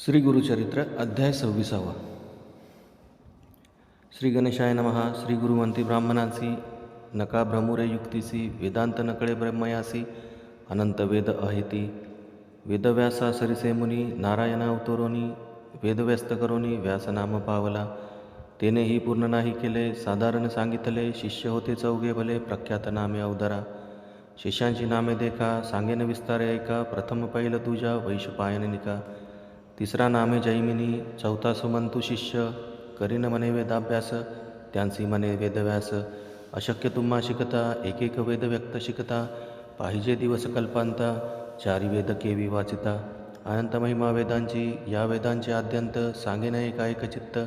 श्री गुरुचरित्र अध्याय 26. श्री गणेशाय नमः. श्री गुरुवंती ब्राह्मणांसी नका भ्रमुरे युक्तीसी वेदांत नकळे ब्रह्मयासी अनंत वेद अहिती वेदव्यासा सरिसे मुनी नारायणा अवतरोनी वेदव्यस्त करोनी व्यासनाम पावला तेनेही पूर्ण नाही केले साधारण सांगितले शिष्य होते चौघे भले प्रख्यात नामे अवधरा शिष्यांची नामे देखा सांगेन विस्तारे ऐका प्रथम पैल तुझ्या वैशपायन निका तिसरा नामे जैमिनी चौथा सुमंतू शिष्य करीन मने वेदाभ्यास त्यांसी मने वेदव्यास अशक्य तुम्हा शिकता एक एक वेद व्यक्त शिकता पाहिजे दिवस कल्पांता चारी वेद केवी वाचिता अनंत महिमा वेदांची या वेदांचे आद्यंत सांगेन एकाएक चित्त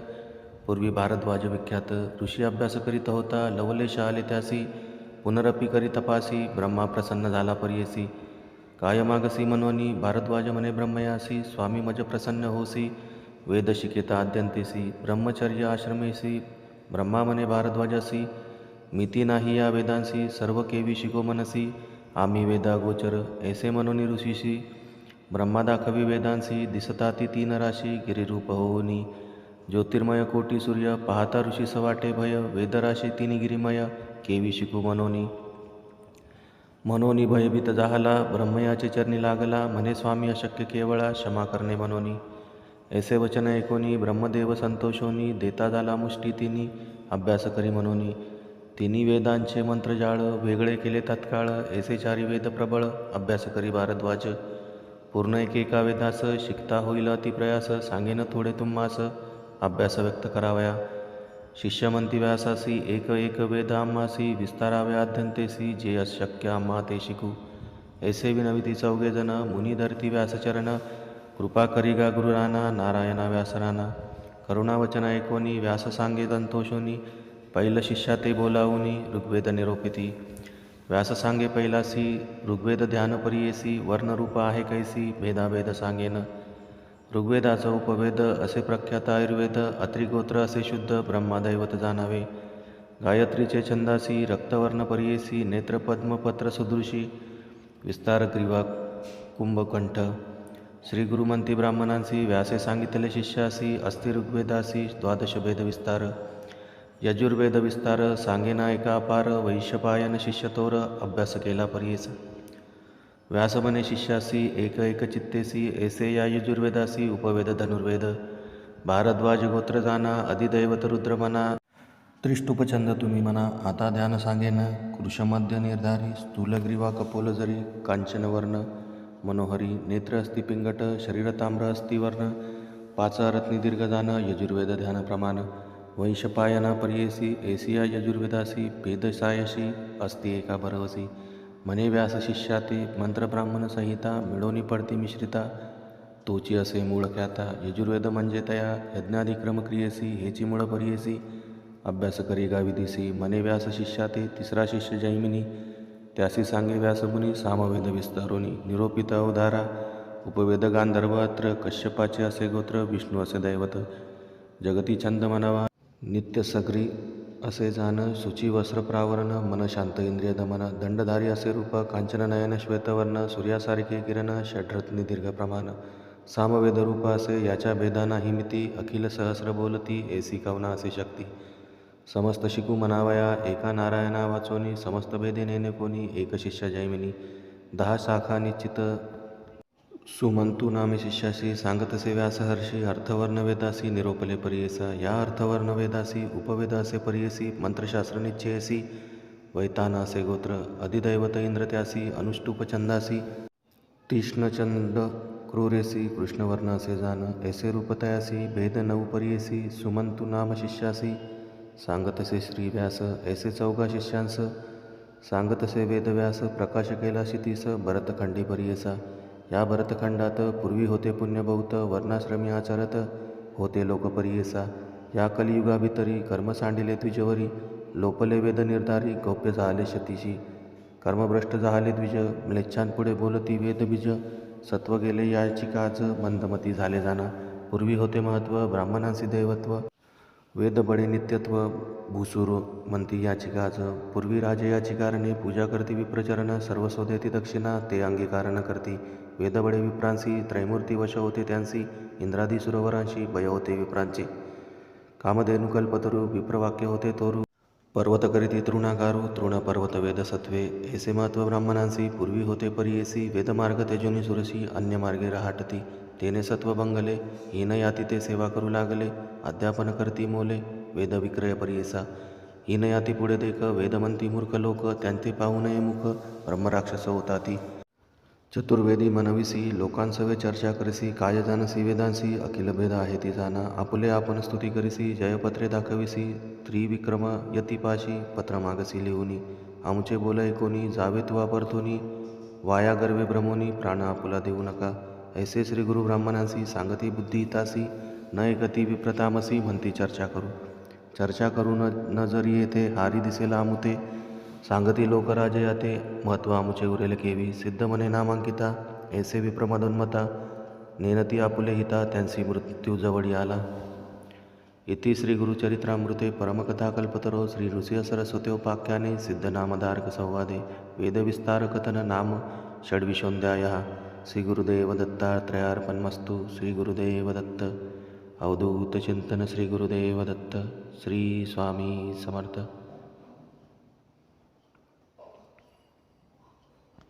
पूर्वी भारद्वाज विख्यात ऋषी अभ्यास करीत होता लवलेश आले त्यासी पुनरपी करी तपासी ब्रह्मा प्रसन्न झाला पर्येसी काय मागसी मनोनी भारद्वाज मने ब्रह्मयासी स्वामी मज प्रसन्न होसी वेद शिकेता आद्यंतेसी ब्रह्मचर्य आश्रमेसी ब्रह्मा मने भारद्वाजासी मिती नाही या वेदांसी सर्व केवी शिको मनसी आम्ही वेदा गोचर ऐसे मनोनी ऋषीशी ब्रह्मा दाखवी वेदांसी दिसता ती तीन राशी गिरिरूप होनी ज्योतिर्मय कोटी सूर्य पाहता ऋषी सवाटे भय वेदराशी तिनी गिरिमय केवी शिकू मनोनी भयभीत जाहला ब्रह्मयाचे चरणी लागला म्हणे स्वामी अशक्य केवळा क्षमा करणे मनोनी ऐसे वचन ऐकोनी ब्रह्मदेव संतोषोनी देता झाला मुष्टी तिनी अभ्यास करी मनोनी तिन्ही वेदांचे मंत्रजाळ वेगळे केले तत्काळ ऐसे चारी वेद प्रबळ अभ्यास करी भारद्वाज पूर्ण एकेका वेदास शिकता होईल अतिप्रयास सांगेन थोडे तुम्हास अभ्यास व्यक्त करावया शिष्यमंती व्यासासी एक एक वेद आम्हासी विस्ताराव्या अध्यंतेसी जे अशक्य आम्हा ते शिकू ऐसे विनविती चौघे जन मुनी धरती व्यासचरण कृपा करिगा गुरुराना नारायणा व्यासराना करुणावचन ऐकोनी व्यास सांगे संतोषोनी पैल शिष्या ते बोलावूनी ऋग्वेद निरोपिती व्यास सांगे पैलासी ऋग्वेद ध्यान परियेसी वर्णरूप आहे कैसी भेदाभेद सांगेन ऋग्वेदाचा उपवेद असे प्रख्यात आयुर्वेद अत्रिगोत्र असे शुद्ध ब्रह्मादैवत जाणावे गायत्रीचे छंदासी रक्तवर्ण परियेसी नेत्रपद्मपत्र सुदृशी विस्तार ग्रीवा कुंभकंठ श्री गुरुमंती ब्राह्मणांसी व्यासे सांगितले शिष्यासी अस्ति ऋग्वेदासी द्वादश भेद विस्तार यजुर्वेद विस्तार सांगेना एका अपार वैशपायन शिष्यतोर अभ्यास केला परियेस व्यासमने शिष्यासी एक एक चित्तेसी ऐसे या यजुर्वेदासी उपवेद धनुर्वेद भारद्वाज गोत्र जाना अधिदैवत रुद्र मना त्रिष्टुपछंद तुम्ही मना आता ध्यान सांगेन कृशमध्य निर्धारी स्थूलग्रीवा कपोलजरी कांचनवर्ण मनोहरी नेत्र अस्ति पिंगट शरीर ताम्र अस्तिवर्ण पाच रत्नी दीर्घ जान यजुर्वेद ध्यान प्रमाण वैशपायना पर्येसी एसिया यजुर्वेदासी भेदसायशी अस्ति एका भरवसी मने व्यास शिष्याते मंत्र ब्राह्मण संहिता मिळवणी पडती मिश्रिता तोची असे मूळ ख्याता यजुर्वेद म्हणजे तया यज्ञाधिक्रम क्रियेसी हेची मूळ परियेसी अभ्यास करी गाविदिसी मने व्यास शिष्याते तिसरा शिष्य जैमिनी त्यासी सांगे व्यासमुनी सामवेद विस्तारोनी निरोपित अवधारा उपवेद गांधर्व अत्र कश्यपाचे असे गोत्र विष्णू असे दैवत जगती छंद मनावा नित्य सगरी असे जाण शुची वस्त्र प्रावरण मन शांत इंद्रिय दमन दंडधारी असे रूप कांचन नयन श्वेतवर्ण सूर्यासारखे किरण षड्रत्नी दीर्घ प्रमाण सामवेद रूप असे याच्या भेदाना ही मिती अखिल सहस्र बोलती ऐसी कवना असे शक्ती समस्त शिकू मनावया एका नारायणा वाचोनी समस्त भेदे नेने कोणी एक शिष्य जैमिनी 10 शाखा निश्चित सुमंतू नामे शिष्याशी सांगतसे व्यासहर्षी अर्थवर्ण वेदासी निरोपले परियेसा या अर्थवर्ण वेदासी उपवेद असे परियेसी मंत्रशास्त्र निश्चयसी वैताना असे गोत्र अधिदैवत इंद्र त्यासी अनुष्टुप छंदासी तीक्ष्णचंड क्रूरेसी कृष्णवर्ण असे जान ऐसे रूपतयासी भेद नऊ परियेसी सुमंतू नाम शिष्यासी सांगतसे श्री व्यास ऐसे चौघा शिष्यांस सांगतसे वेदव्यास प्रकाश केला क्षितीस भरतखंडी परियेसा या भरतखंडात पूर्वी होते पुण्यभौत वर्णाश्रमी आचरत होते लोकपरियेसा या कलियुगाभितरी कर्म सांडिले द्विजवरी लोपले वेद निर्धारी गौप्य झाले शतीशी कर्मभ्रष्ट झाले द्विज म्लेच्छांपुढे बोलती वेदबीज सत्व गेले याची काज मंदमती झाले जाना पूर्वी होते महत्त्व ब्राह्मणांसी दैवत्व वेद बडे नित्यत्व भूसुर म्हणती याची काज पूर्वी राजे याची कारणे पूजा करती विप्रचरण सर्व देती दक्षिणा ते अंगीकारण करती वेदबळे विप्रांसी त्रैमूर्ती वश होते त्यांसी इंद्रादी सुरवरांशी भय होते विप्रांचे कामधेनु कल्पतरू विप्रवाक्य होते तोरू पर्वत करीती तृणाकारू तृण पर्वत वेद सत्वे ऐसे महत्व ब्राह्मणांसी पूर्वी होते परियेसी वेदमार्ग तेजोनी सुरशी अन्य मार्गे रहाटती तेने सत्व बंगले हीन याती ते सेवा करू लागले अध्यापन करती मोले वेद विक्रय परियेसा हीन याती पुढे देख वेदमंती मूर्ख लोक त्यांचे पाहू नये मुख ब्रह्मराक्षस होताती चतुर्वेदी मनविसी लोकांसवे चर्चा करिसी काय जानसी वेदांसी अखिल भेद आहे ती जाना आपुले आपण स्तुती करिसी जयपत्रे दाखविसी त्रिविक्रम यतिपाशी पत्र मागसी लिहुनी आमचे बोलय कोणी जावे तू वापरतोनी वाया गर्वे भ्रमोनी प्राण आपुला देऊ नका ऐसे श्री गुरु ब्राह्मणांसी सांगती बुद्धी हितासी न एकती विप्रतामसी म्हणती चर्चा करू न जरी येथे हारी दिसेला आमुते सांगती लोकराजे याते महत्व आमुचे उरेल केवी सिद्ध मने नामांकिता ऐसे विप्रमदोन्मता नेनती आपुले हिता त्यांसी मृत्यू जवळी आला इति श्री गुरुचरित्रामृते परमकथा कल्पतरो श्री नृसिंह सरस्वत्योपाख्याने सिद्धनामधारक संवादे वेदविस्तार कथन नाम षड्विशोऽध्यायः श्री गुरुदेव दत्तात्रेयार्पणमस्तु श्री गुरुदेव दत्त अवधूत चिंतन श्री गुरुदेव दत्त श्री स्वामी समर्थ।